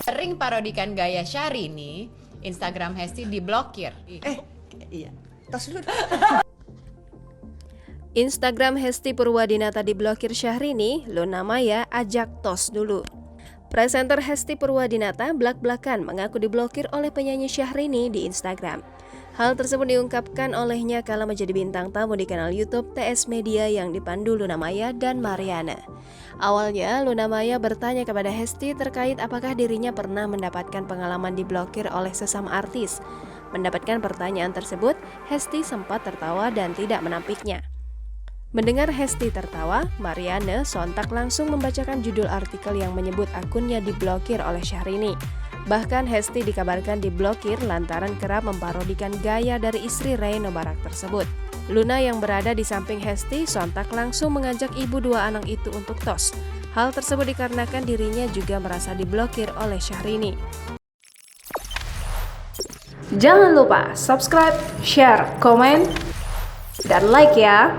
Sering parodikan gaya Syahrini, Instagram Hesti diblokir. Iya. Tos dulu. Instagram Hesti Purwadinata diblokir Syahrini, Luna Maya ajak tos dulu. Presenter Hesti Purwadinata blak-blakan mengaku diblokir oleh penyanyi Syahrini di Instagram. Hal tersebut diungkapkan olehnya kala menjadi bintang tamu di kanal YouTube TS Media yang dipandu Luna Maya dan Mariana. Awalnya, Luna Maya bertanya kepada Hesti terkait apakah dirinya pernah mendapatkan pengalaman diblokir oleh sesama artis. Mendapatkan pertanyaan tersebut, Hesti sempat tertawa dan tidak menampiknya. Mendengar Hesti tertawa, Mariana sontak langsung membacakan judul artikel yang menyebut akunnya diblokir oleh Syahrini. Bahkan Hesti dikabarkan diblokir lantaran kerap memparodikan gaya dari istri Reno Barak tersebut. Luna yang berada di samping Hesti sontak langsung mengajak ibu dua anak itu untuk tos. Hal tersebut dikarenakan dirinya juga merasa diblokir oleh Syahrini. Jangan lupa subscribe, share, komen, dan like ya!